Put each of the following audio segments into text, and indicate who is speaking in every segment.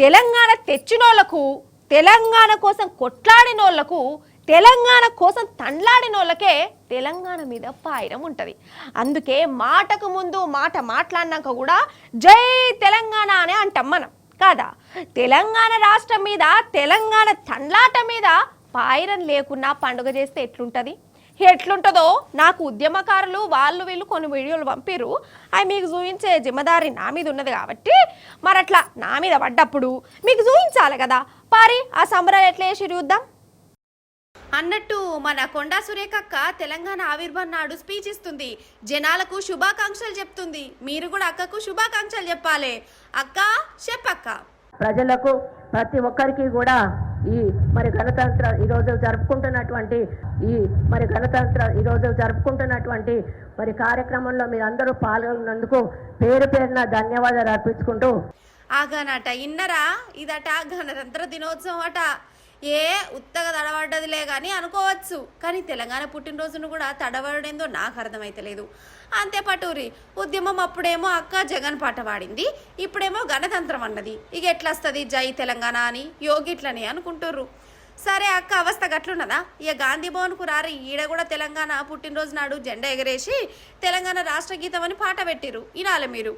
Speaker 1: తెలంగాణ తెచ్చినోళ్లకు, తెలంగాణ కోసం కొట్లాడినోళ్లకు, తెలంగాణ కోసం తండ్లాడినోళ్ళకే తెలంగాణ మీద పాయిరం ఉంటుంది. అందుకే మాటకు ముందు మాట మాట్లాడినాక కూడా జై తెలంగాణ అనే అంటాం మనం కాదా. తెలంగాణ రాష్ట్రం మీద, తెలంగాణ తండ్లాట మీద పాయిరం లేకున్నా పండుగ చేస్తే ఎట్లుంటుందో నాకు ఉద్యమకారులు వాళ్ళు వీళ్ళు కొన్ని వీడియోలు పంపిరు. అవి మీకు చూపించే జిమ్మదారి నా మీద ఉన్నది కాబట్టి మరి అట్లా నా మీద పడ్డప్పుడు మీకు చూపించాలి కదా. పారి ఆ సంబరాలు ఎట్లా చేసి చూద్దాం అన్నట్టు మన కొండా సురేఖక్క తెలంగాణ ఆవిర్భావం నాడు స్పీచ్ ఇస్తుంది. జనాలకు శుభాకాంక్షలు చెప్తుంది. మీరు కూడా అక్కకు శుభాకాంక్షలు చెప్పాలి. అక్క చెప్పక్క.
Speaker 2: ప్రజలకు ప్రతి ఒక్కరికి కూడా ఈ మరి గణతంత్ర ఈరోజు జరుపుకుంటున్నటువంటి మరి కార్యక్రమంలో మీరు అందరూ పాల్గొన్నందుకు పేరు పేరున ధన్యవాదాలు అర్పించుకుంటూ
Speaker 1: ఆగానట ఇన్నరా ఇదట గణతంత్ర దినోత్సవం అట. ఉత్తగా తడబడ్డదిలే కానీ అనుకోవచ్చు, కానీ తెలంగాణ పుట్టినరోజును కూడా తడబడేందో నాకు అర్థమైతలేదు. అంతే పటూరి ఉద్యమం అప్పుడేమో అక్క జగన్ పాట పాడింది, ఇప్పుడేమో గణతంత్రం అన్నది. ఇక ఎట్లా వస్తుంది జై తెలంగాణ అని యోగిట్లని అనుకుంటుర్రు. సరే అక్క అవస్థ గట్లున్నదా. ఇక గాంధీ భవన్కు రారి, ఈడ కూడా తెలంగాణ పుట్టినరోజు నాడు జెండా ఎగరేసి తెలంగాణ రాష్ట్ర గీతం అని పాట పెట్టిరు. వినాలి మీరు.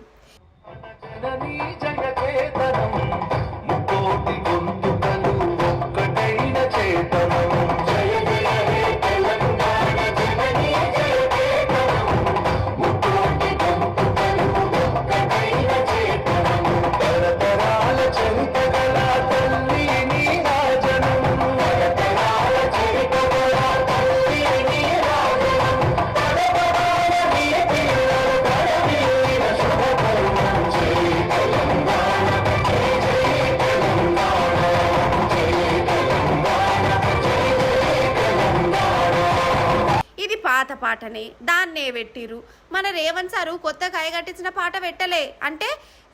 Speaker 1: పాత పాటనే దాన్నే పెట్టిరు. మన రేవంత్ సారు కొత్త కైగట్టించిన పాట పెట్టలే. అంటే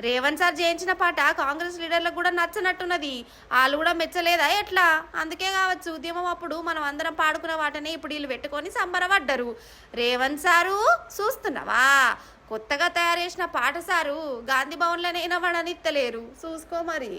Speaker 1: రేవంత్ సార్ చేయించిన పాట కాంగ్రెస్ లీడర్లకు కూడా నచ్చనట్టున్నది. వాళ్ళు కూడా మెచ్చలేదా ఎట్లా? అందుకే కావచ్చు ఉద్యమం అప్పుడు మనం అందరం పాడుకున్న వాటనే ఇప్పుడు వీళ్ళు పెట్టుకొని సంబరపడ్డరు. రేవంత్ సారు చూస్తున్నావా, కొత్తగా తయారు చేసిన పాట సారు గాంధీ భవన్లోనే వినవడనిత్తలేరు. చూసుకో మరి.